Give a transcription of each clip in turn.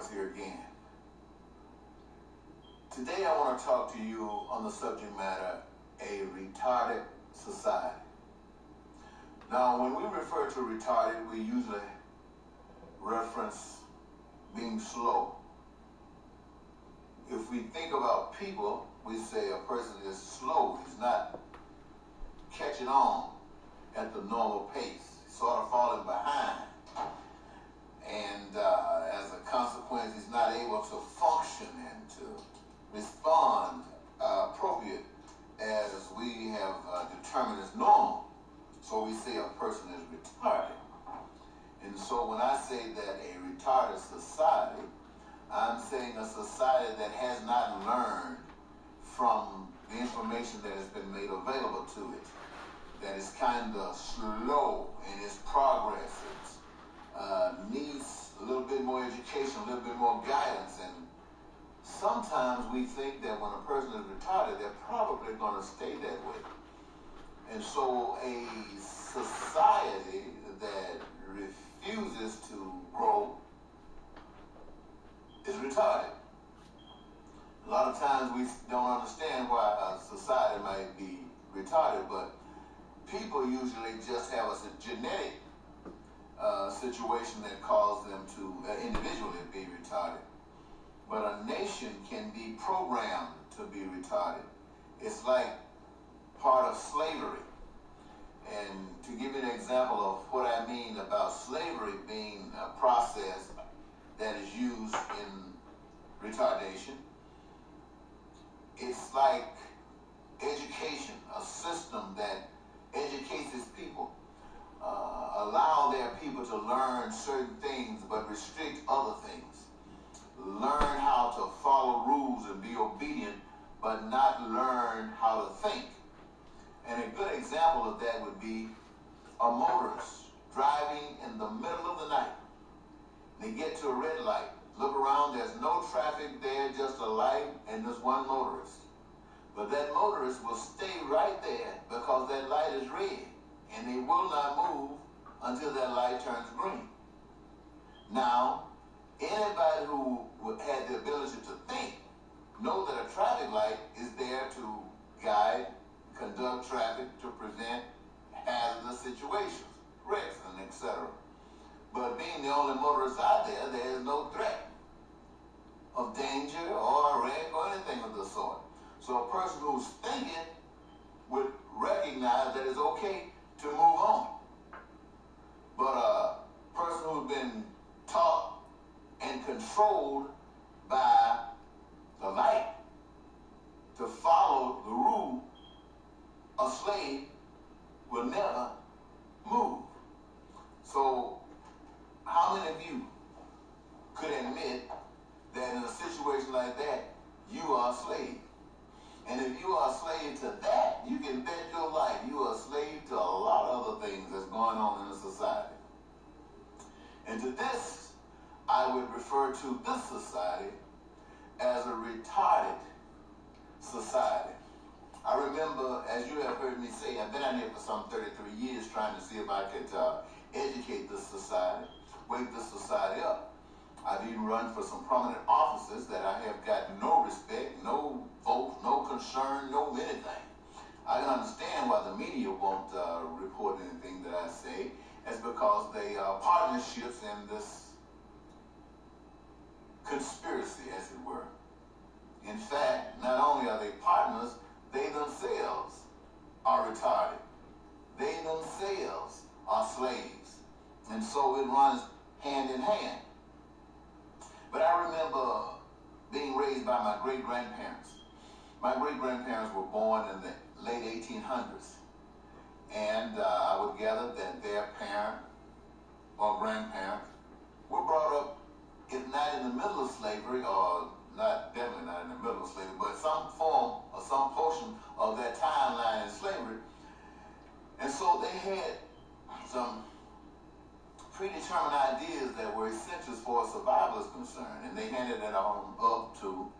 Morris here again. Today I want to talk to you on the subject matter, a retarded society. Now, when we refer to retarded, we usually reference being slow. If we think about people, we say a person is slow. He's not catching on at the normal pace, sort of falling behind. And as a consequence, he's not able to function and to respond appropriate as we have determined as normal. So we say a person is retarded. And so when I say that a retarded society, I'm saying a society that has not learned from the information that has been made available to it, that is kind of slow in its progress. It needs a little bit more education, a little bit more guidance. And sometimes we think that when a person is retarded, they're probably going to stay that way. And so a society that refuses to grow is retarded. A lot of times we don't understand why a society might be retarded, but people usually just have a genetic situation that causes them to individually be retarded. But a nation can be programmed to be retarded. It's like part of slavery. And to give you an example of what I mean about slavery being a process that is used in retardation, it's like education, a system that educates its people, allow their people to learn certain things but restrict other things, learn how to follow rules and be obedient but not learn how to think. And a good example of that would be a motorist driving in the middle of the night. They get to a red light, look around, there's no traffic there, just a light and just one motorist. But that motorist will stay right there because that light is red, and they will not move until that light turns green. Now, anybody who had the ability to think know that a traffic light is there to guide, conduct traffic, to prevent hazardous situations, wrecks, and etc. But being the only motorist out there, there is no threat of danger or a wreck or anything of the sort. So a person who's thinking would recognize that it's okay to move on. But a person who's been taught and controlled by the light to follow the rule, a slave will never move. So how many of you could admit that in a situation like that, you are a slave? And if you are a slave to that, you can bet your life you are a slave to a lot of other things that's going on in the society. And to this, I would refer to this society as a retarded society. I remember, as you have heard me say, I've been out here for some 33 years trying to see if I could educate this society, wake this society up. I've even run for some prominent offices that I have got no respect, no vote, no concern, no anything. I can understand why the media won't report anything that I say. It's because they are partnerships in this conspiracy, as it were. In fact, not only are they partners, they themselves are retarded. They themselves are slaves. And so it runs hand in hand. But I remember being raised by my great-grandparents. My great-grandparents were born in the late 1800s. And I would gather that their parent or grandparent were brought up, if not in the middle of slavery, or definitely not in the middle of slavery, but some form or some portion of that timeline in slavery. And so they had some predetermined ideas that were essentials for survival is concerned, and they handed it on up to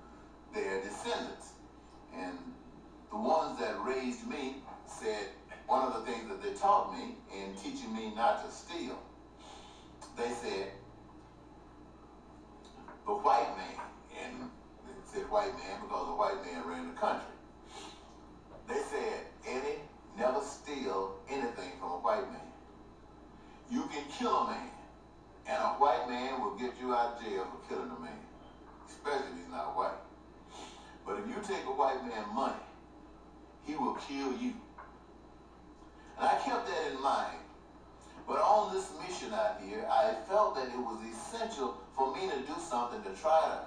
their descendants. And the ones that raised me said one of the things that they taught me in teaching me not to steal, they said, the white man, and they said white man because the white man ran the country. They said, Eddie, never steal anything from a white man. You can kill a man, and a white man will get you out of jail for killing a man, especially if he's not white. But if you take a white man's money, he will kill you. And I kept that in mind. But on this mission out here, I felt that it was essential for me to do something to try to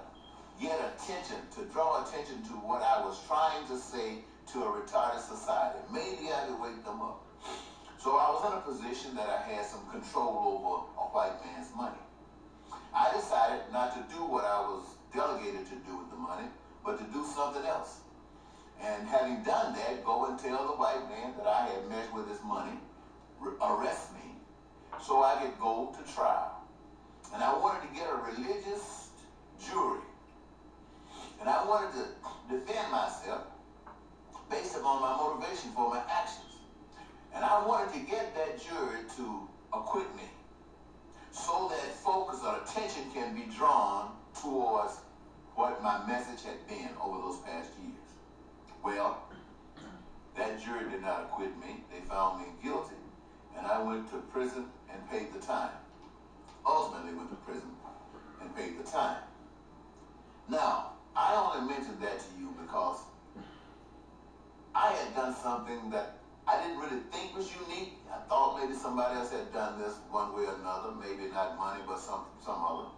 get attention, to draw attention to what I was trying to say to a retarded society. Maybe I could wake them up. So I was in a position that I had some control over a white man's money. I decided not to do what I was delegated to do with the money, but to do something else. And having done that, go and tell the white man that I had messed with his money, arrest me, so I could go to trial. And I wanted to get a religious jury. And I wanted to defend myself based upon my motivation for my actions. And I wanted to get that jury to acquit me so that focus or attention can be drawn towards what my message had been over those past years. Well, that jury did not acquit me. They found me guilty, and I went to prison and paid the time. Ultimately went to prison and paid the time. Now, I only mentioned that to you because I had done something that I didn't really think was unique. I thought maybe somebody else had done this one way or another, maybe not money, but some other.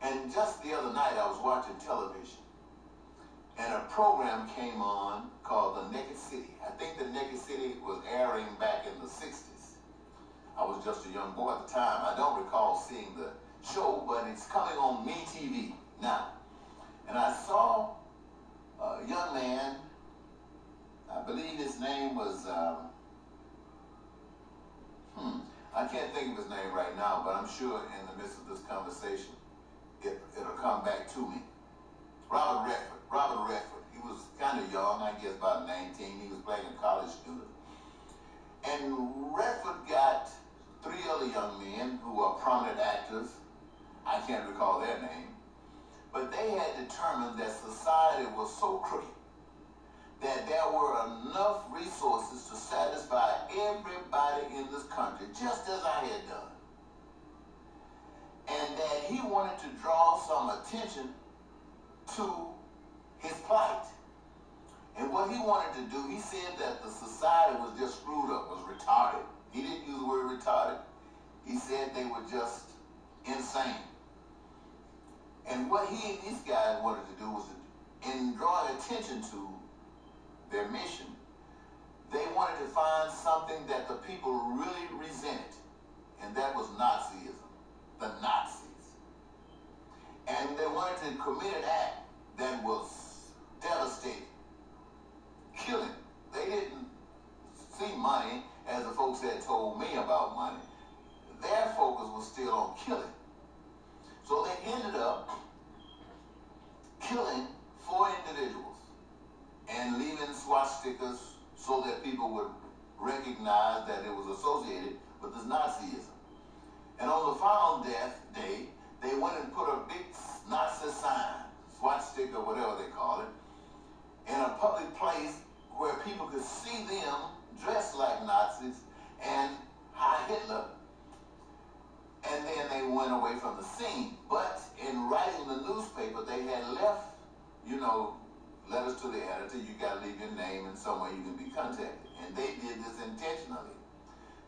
And just the other night, I was watching television, and a program came on called The Naked City. I think The Naked City was airing back in the 60s. I was just a young boy at the time. I don't recall seeing the show, but it's coming on MeTV now. And I saw a young man, I believe his name was, I can't think of his name right now, but I'm sure in the midst of this conversation, it'll come back to me. Robert Redford. He was kind of young, I guess about 19. He was playing a college student. And Redford got three other young men who are prominent actors. I can't recall their name. But they had determined that society was so crooked that there were enough resources to satisfy everybody in this country, just as I had done. And that he wanted to draw some attention to his plight. And what he wanted to do, he said that the society was just screwed up, was retarded. He didn't use the word retarded. He said they were just insane. And what he and these guys wanted to do was, in drawing attention to their mission, they wanted to find something that the people really resented, and that was Nazism, the Nazis. And they wanted to commit an act that was devastating, killing. They didn't see money, as the folks had told me about money. Their focus was still on killing. So they ended up killing 4 individuals and leaving swastikas so that people would recognize that it was associated with this Nazism. And on the final death day, they went and put a big Nazi sign, swastika, whatever they call it, in a public place where people could see them dressed like Nazis and Heil Hitler. And then they went away from the scene. But in writing the newspaper, they had left, letters to the editor. You got to leave your name and somewhere you can be contacted. And they did this intentionally.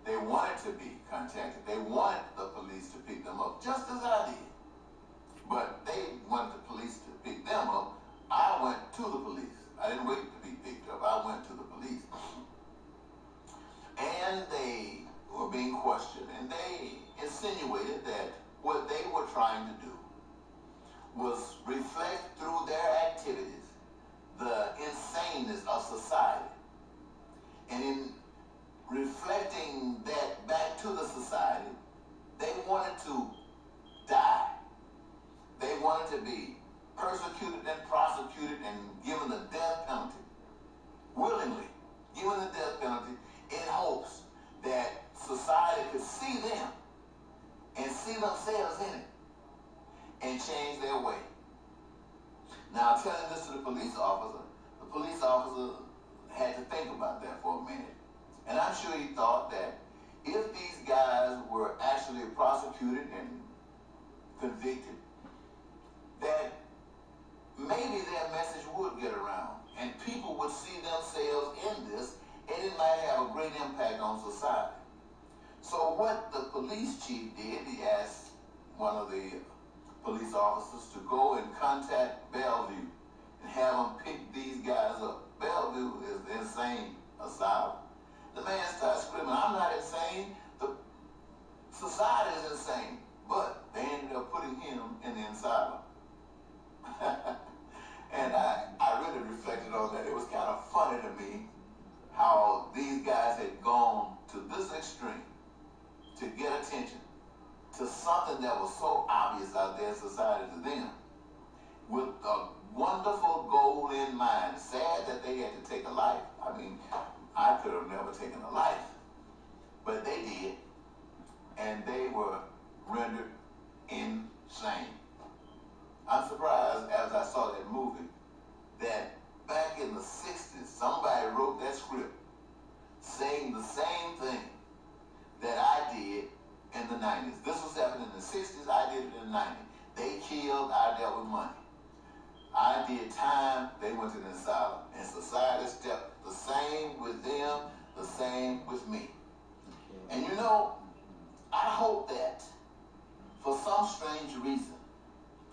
They wanted to be contacted. They wanted the police to pick them up, just as I did. But they wanted the police to pick them up. I went to the police. I didn't wait to be picked up. I went to the police. And they were being questioned. And they insinuated that what they were trying to do was reflect through their activities the insaneness of society. And in reflecting that back to the society, they wanted to die. They wanted to be persecuted and prosecuted and given the death penalty, willingly given the death penalty, in hopes that society could see them and see themselves in it. telling this to the police officer had to think about that for a minute. And I'm sure he thought that if these guys were actually prosecuted and convicted, that maybe their message would get around and people would see themselves in this, and it might have a great impact on society. So what the police chief did, he asked one of the police officers to go and contact Bellevue and have them pick these guys up. Bellevue is the insane asylum. The man started screaming, "I'm not insane. The society is insane." But they ended up putting him in the asylum. And I really reflected on that. It was kind of funny to me how these guys had gone to this extreme to get attention to something that was so obvious out there in society to them, with a wonderful goal in mind. Sad that they had to take a life. I mean, I could have never taken a life, but they did, and they were rendered insane. I'm surprised as I saw that movie that back in the 60s, somebody wrote that script saying the same thing that I did in the 90s. This was happening in the 60s, I did it in the 90s. They killed, I dealt with money. I did time, they went to the asylum. And society stepped the same with them, the same with me. And you know, I hope that for some strange reason,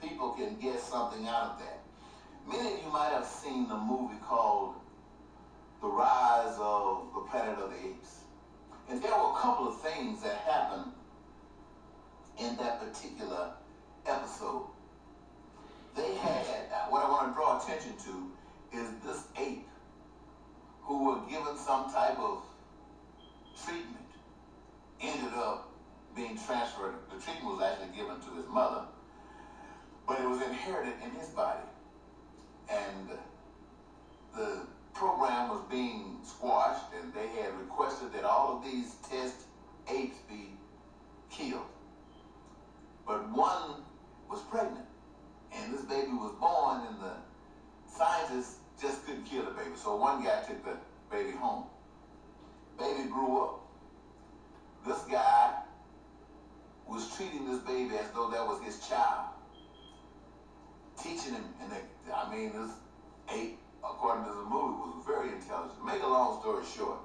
people can get something out of that. Many of you might have seen the movie called The Rise of the Planet of the Apes. And there were a couple of things that happened in that particular episode. They had, what I want to draw attention to is this ape who were given some type of treatment ended up being transferred. The treatment was actually given to his mother, but it was inherited in his body. And the program was being squashed, and they had requested that all of these test apes be killed. But one was pregnant, and this baby was born, and the scientists just couldn't kill the baby. So one guy took the baby home. Baby grew up. This guy was treating this baby as though that was his child, teaching him, and this ape, according to the movie, was very intelligent. To make a long story short,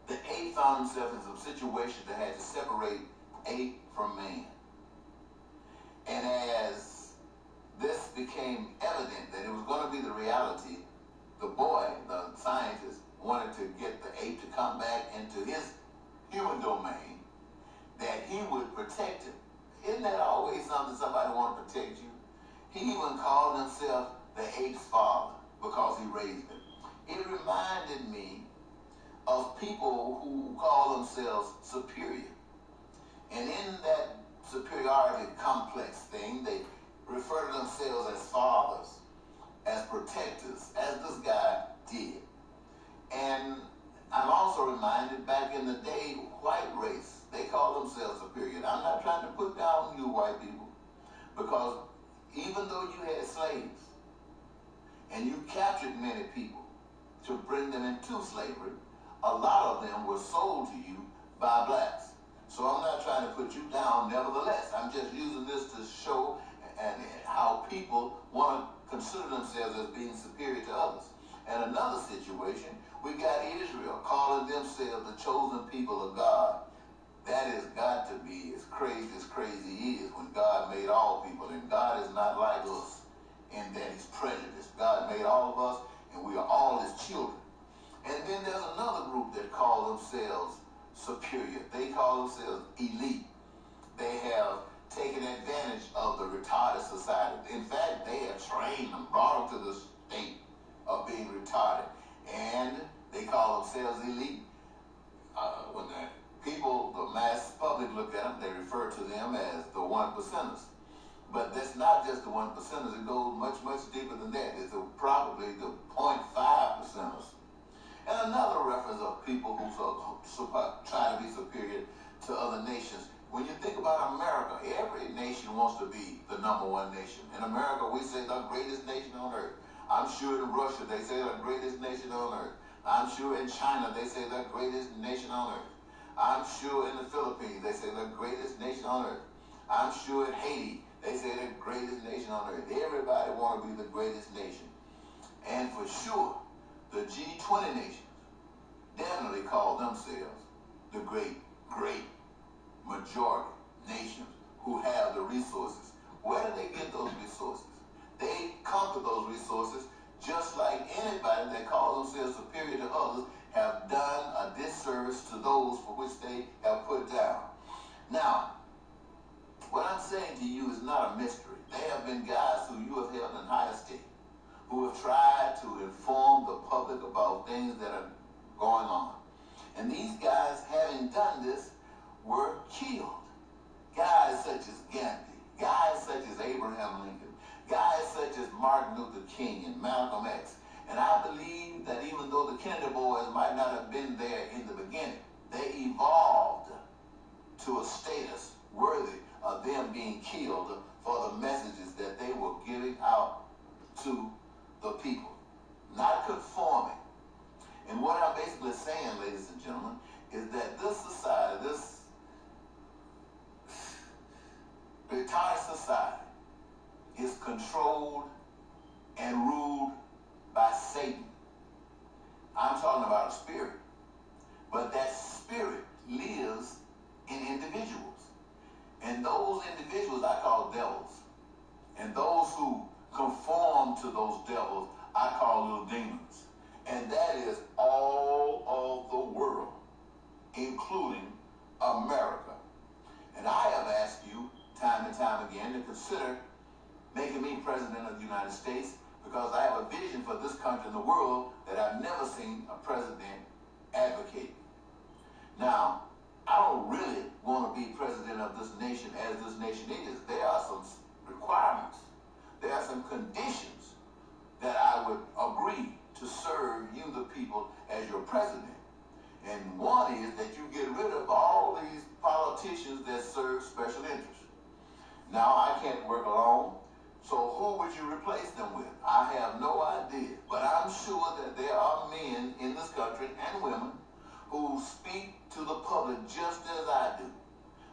the ape found himself in some situation that had to separate ape from man. And as this became evident that it was going to be the reality, the boy, the scientist, wanted to get the ape to come back into his human domain, that he would protect him. Isn't that always something somebody want to protect you? He even called himself the ape's father because he raised him. It reminded me of people who call themselves superior. And in that superiority complex thing, they refer to themselves as fathers, as protectors, as this guy did. And I'm also reminded back in the day, white race, they call themselves superior. I'm not trying to put down you white people, because even though you had slaves and you captured many people to bring them into slavery, a lot of them were sold to you by blacks. So I'm not trying to put you down, nevertheless. I'm just using this to show how people want to consider themselves as being superior to others. And another situation, we got Israel calling themselves the chosen people of God. That has got to be as crazy is when God made all people. And God is not like us in that he's prejudiced. God made all of us, and we are all his children. And then there's another group that call themselves superior. They call themselves elite. They have taken advantage of the retarded society. In fact, they have trained them, brought them to the state of being retarded. And they call themselves elite. When the people, the mass public look at them, they refer to them as the 1%ers. But that's not just the 1%ers. It goes much, much deeper than that. It's probably the 0.5%ers. And another reference of people who try to be superior to other nations, when you think about America, every nation wants to be the #1 nation. In America, we say the greatest nation on earth. I'm sure in Russia, they say the greatest nation on earth. I'm sure in China, they say the greatest nation on earth. I'm sure in the Philippines, they say the greatest nation on earth. I'm sure in Haiti, they say the greatest nation on earth. Everybody want to be the greatest nation. And for sure, the G20 nations definitely call themselves the great majority nations who have the resources. Where do they get those resources? They come to those resources just like anybody that calls themselves superior to others have done a disservice to those for which they have put down. Now, what I'm saying to you is not a mystery. There have been guys who you have held in high esteem, who have tried to inform the public about things that are going on. And these guys, having done this, were killed. Guys such as Gandhi, guys such as Abraham Lincoln, guys such as Martin Luther King and Malcolm X. And I believe that even though the Kennedy boys might not have been there in the beginning, they evolved to a status worthy of them being killed for the messages that they were giving out to the people, not conforming. And what I'm basically saying, ladies and gentlemen, is that this society, this retired society, is controlled and ruled by Satan. I'm talking about a spirit. But that spirit lives in individuals. And those individuals I call devils. And those who conform to those devils I call little demons. And that is all of the world, including America. And I have asked you time and time again to consider making me president of the United States, because I have a vision for this country and the world that I've never seen a president advocate. Now, I don't really want to be president of this nation as this nation is. There are some requirements. There are some conditions that I would agree to serve you, the people, as your president. And one is that you get rid of all these politicians that serve special interests. Now, I can't work alone, so who would you replace them with? I have no idea, but I'm sure that there are men in this country and women who speak to the public just as I do.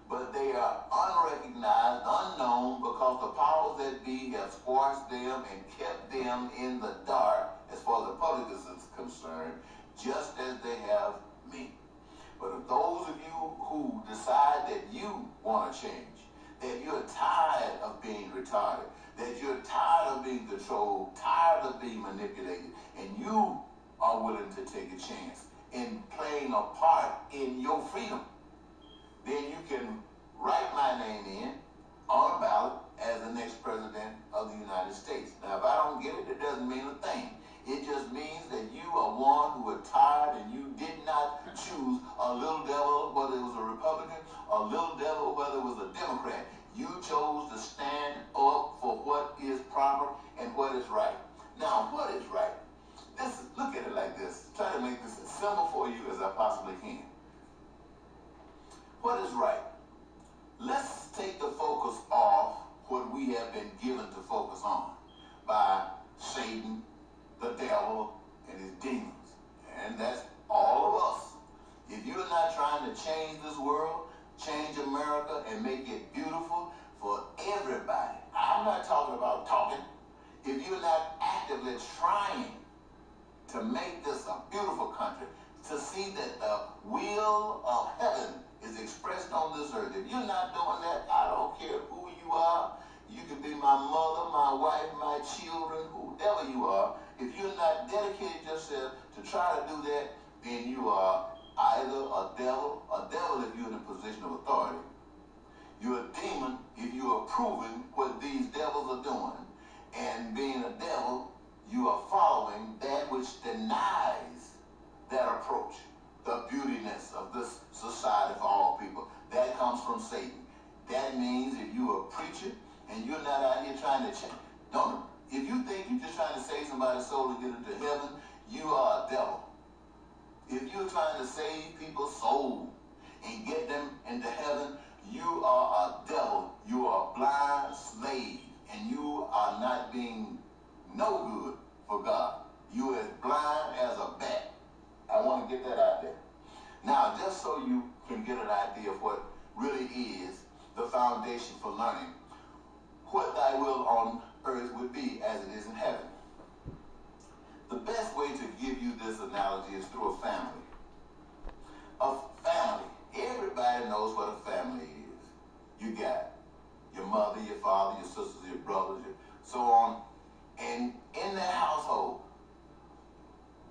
But they are unrecognized, unknown, because the powers that be have squashed them and kept them in the dark as far as the public is concerned, just as they have me. But of those of you who decide that you want to change, that you're tired of being retarded, that you're tired of being controlled, tired of being manipulated, and you are willing to take a chance in playing a part in your freedom, then you can write my name in on a ballot as the next president of the United States. Now, if I don't get it, it doesn't mean a thing. It just means that you are one who are tired and you did not choose a little devil, whether it was a Republican, a little devil, whether it was a Democrat. You chose to stand up for what is proper and what is right. Now, what is right? Look at it like this. Try to make this as simple for you as I possibly can. What is right? Let's take the focus off what we have been given to focus on by Satan, the devil, and his demons. And that's all of us. If you're not trying to change this world, change America, and make it beautiful for everybody, I'm not talking about talking. If you're not actively trying to make this a beautiful country, to see that the will of heaven is expressed on this earth, if you're not doing that, I don't care who you are. You can be my mother, my wife, my children, whoever you are. If you're not dedicated yourself to try to do that, then you are either a devil if you're in a position of authority. You're a demon if you're approving what these devils are doing. And being a devil, you are following that which denies that approach, the beautiness of this society for all people. That comes from Satan. That means if you're a preacher and you're not out here trying to change, if you think you're just trying to save somebody's soul to get into heaven, you are a devil. If you're trying to save people's soul and get them into heaven, you are a devil. You are a blind slave, and you are not being no good for God. You are as blind as a bat. I want to get that out there. Now, just so you can get an idea of what really is the foundation for learning what thy will on earth would be as it is in heaven. The best way to give you this analogy is through a family. A family. Everybody knows what a family is. You got your mother, your father, your sisters, your brothers, so on. And in that household,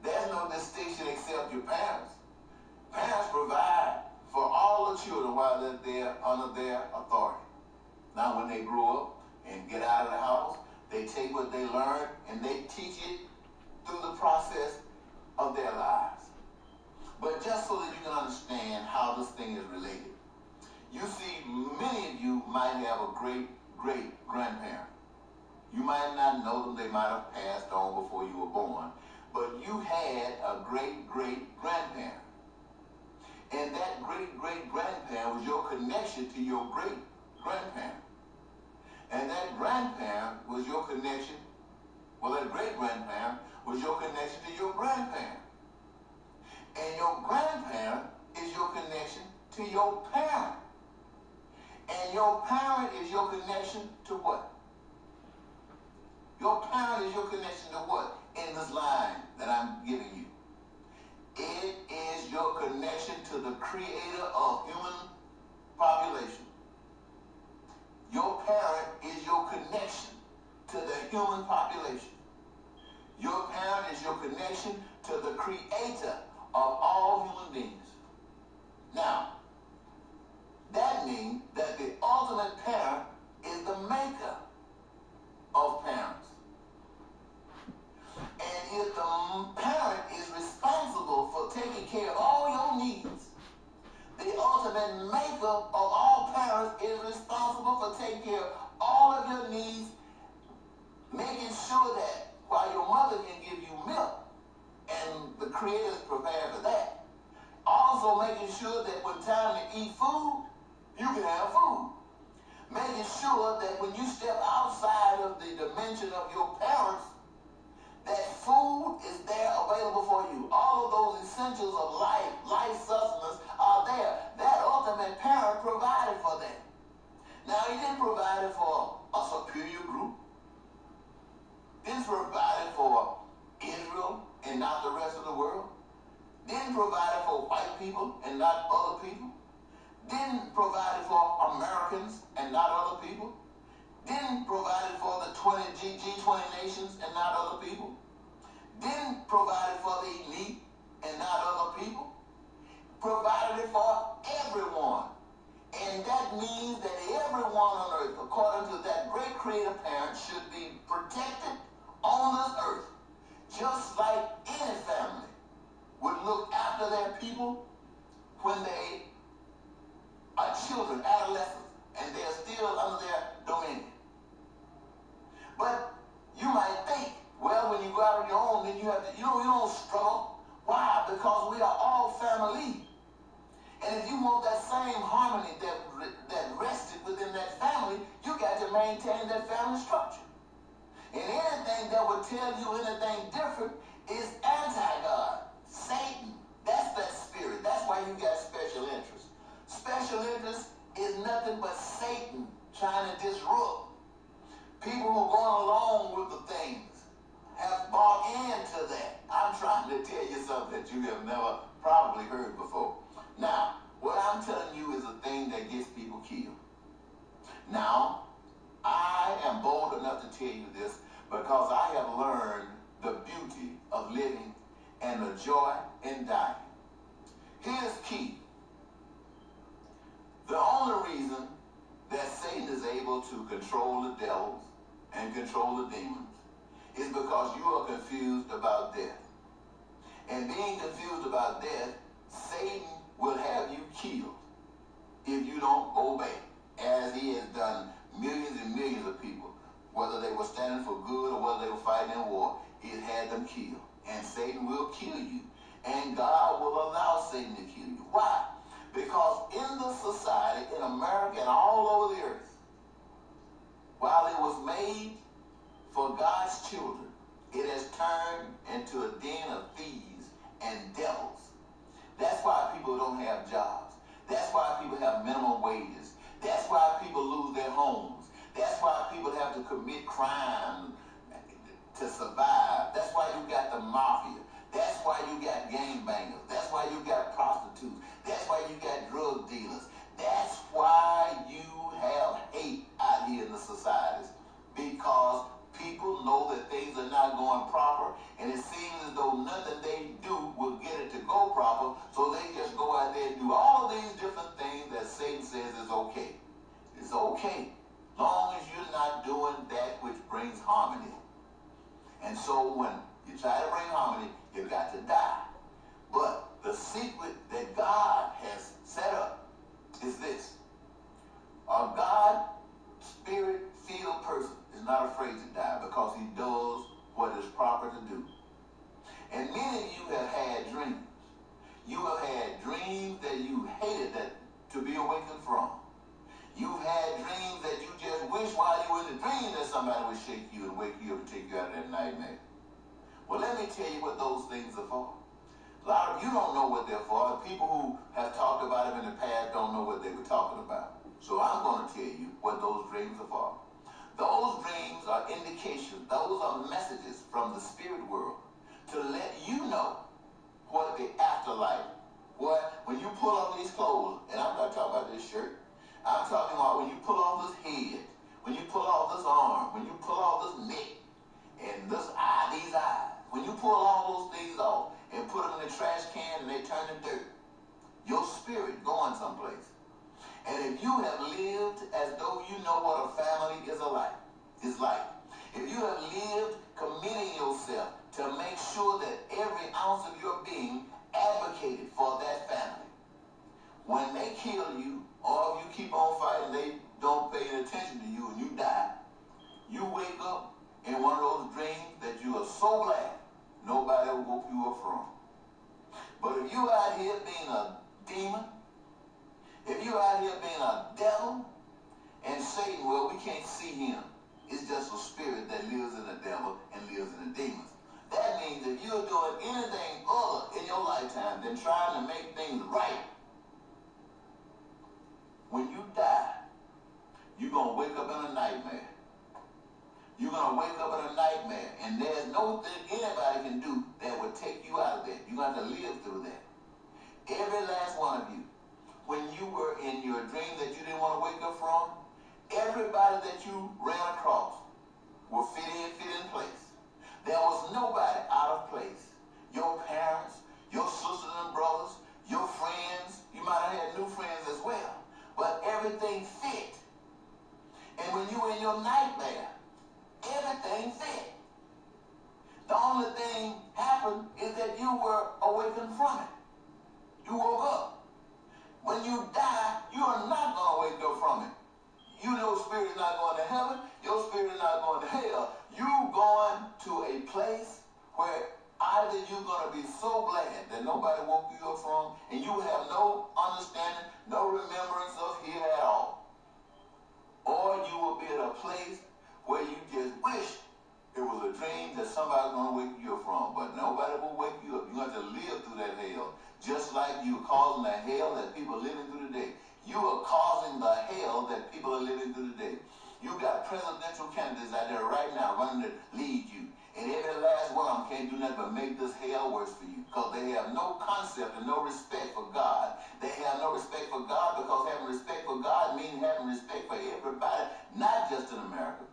there's no distinction except your parents. Parents provide for all the children while they're there under their authority. Now, when they grow up and get out of the house, they take what they learned and they teach it through the process of their lives. But just so that you can understand how this thing is related, you see, many of you might have a great-great-grandparent. You might not know them. They might have passed on before you were born. But you had a great-great-grandparent. And that great-great-grandparent was your connection to your great-grandparent. And that grandparent was your connection, well, that great-grandparent was your connection to your grandparent. And your grandparent is your connection to your parent. And your parent is your connection to what? Your parent is your connection to what in this line that I'm giving you? It is your connection to the creator of human population. Your parent is your connection to the human population. Your parent is your connection to the creator of all human beings. Now, that means that the ultimate parent is the maker of parents. And if the parent is responsible for taking care of all your needs, the ultimate maker of all parents is responsible for taking care of all of your needs, making sure that while your mother can give you milk, and the Creator is prepared for that, also making sure that when time to eat food, you can have food. Making sure that when you step outside of the dimension of your parents, that food is there available for you. All of those essentials of life sustenance are there. That ultimate parent provided for them. Now, he didn't provide it for a superior group. Didn't provide it for Israel and not the rest of the world. Didn't provide it for white people and not other people. Didn't provide it for Americans and not other people. Didn't provide it for the G20 nations and not other people. Didn't provide it for the elite and not other people. Provided it for everyone. And that means that everyone on earth, according to that great creator parent, should be protected on this earth. Just like any family would look after their people when they are children, adolescents, and they are still under their dominion. But you might think, well, when you go out on your own, then you have to, you don't struggle. Why? Because we are all family. And if you want that same harmony that rested within that family, you got to maintain that family structure. And anything that would tell you anything different is anti-God. Satan. That's that spirit. That's why you got special interest. Special interest is nothing but Satan trying to disrupt. People who are going along with the things have bought into that. I'm trying to tell you something that you have never probably heard before. Now, what I'm telling you is a thing that gets people killed. Now, I am bold enough to tell you this because I have learned the beauty of living and the joy in dying. Here's key. The only reason that Satan is able to control the devils and control the demons is because you are confused about death. And being confused about death, Satan will have you killed if you don't obey, as he has done millions and millions of people, whether they were standing for good or whether they were fighting in war. He has had them killed. And Satan will kill you. And God will allow Satan to kill you. Why? Because in the society, in America and all over the earth, while it was made for God's children, it has turned into a den of thieves and devils. That's why people don't have jobs. That's why people have minimum wages. That's why people lose their homes. That's why people have to commit crime to survive. That's why you got the mafia. That's why you got gangbangers. That's why you got prostitutes. That's why you got drug dealers. That's why you have hate out here in the societies. Because people know that things are not going proper, and it seems as though nothing they do will get it to go proper, so they just go out there and do all of these different things that Satan says is okay. It's okay, long as you're not doing that which brings harmony. And so when you try to bring harmony, you got to die. But the secret that God has set up is this. A God spirit-filled person is not afraid to die because he does what is proper to do. And many of you have had dreams. You have had dreams that you hated to be awakened from. You've had dreams that you just wish while you were in the dream that somebody would shake you and wake you up and take you out of that nightmare. Well, let me tell you what those things are for. A lot of you don't know what they're for. The people who have talked about them in the past don't know what they were talking about. So I'm going to tell you what those dreams are for. Those dreams are indications. Those are messages from the spirit world to let you know what the afterlife, when you pull off these clothes, and I'm not talking about this shirt, I'm talking about when you pull off this head, when you pull off this arm, when you pull off this neck, and this eye, these eyes, when you pull all those things off and put them in the trash can and they turn to dirt, your spirit going someplace. And if you have lived as though you know what a family is like, if you have lived committing yourself to make sure that every ounce of your being advocated for that family, when they kill you, or if you keep on fighting, they don't pay any attention to you and you die, you wake up in one of those dreams that you are so glad nobody will woke you up from. But if you out here being a demon, if you out here being a devil, and Satan, well, we can't see him. It's just a spirit that lives in the devil and lives in the demons. That means if you're doing anything other in your lifetime than trying to make things right, when you die, you're going to wake up in a nightmare. You're going to wake up in a nightmare, and there's no thing anybody can do that will take you out of that. You're going to have to live through that. Every last one of you, when you were in your dream that you didn't want to wake up from, everybody that you ran across will fit in place. There was nobody out of place. Your parents, your sisters and brothers, your friends, you might have had new friends as well, but everything fit. And when you were in your nightmare, everything fit. The only thing happened is that you were awakened from it. You woke up. When you die, you are not going to wake up from it. Your spirit is not going to heaven. Your spirit is not going to hell. You're going to a place where either you're going to be so glad that nobody woke you up from, and you have no understanding, no remembrance of here at all. Or you will be at a place where you just wish it was a dream that somebody's going to wake you up from, but nobody will wake you up. You have to live through that hell, just like you're causing the hell that people are living through today. You are causing the hell that people are living through today. You got presidential candidates out there right now running to lead you, and every last one of them can't do nothing but make this hell worse for you, because they have no concept and no respect for God. They have no respect for God, because having respect for God means having respect for everybody, not just in America,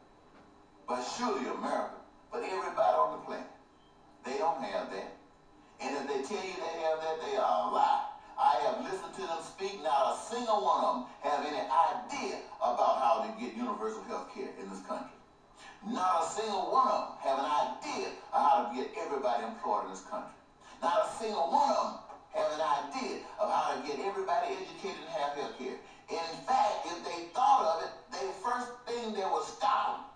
but surely America, but everybody on the planet. They don't have that. And if they tell you they have that, they are a lie. I have listened to them speak. Not a single one of them have any idea about how to get universal health care in this country. Not a single one of them have an idea of how to get everybody employed in this country. Not a single one of them have an idea of how to get everybody educated and have health care. In fact, if they thought of it, the first thing they would stop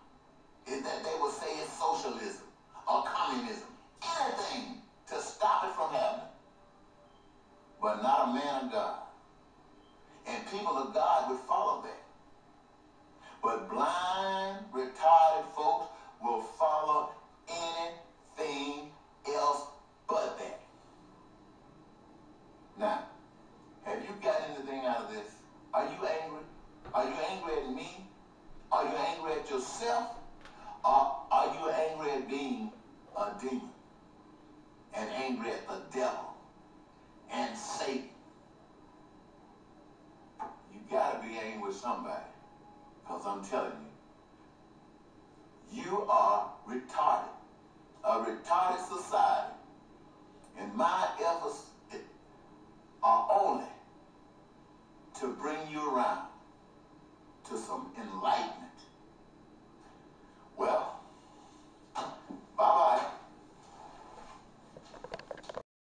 them is that they would say it's socialism or communism. Anything to stop it from happening. But not a man of God people of God would follow that.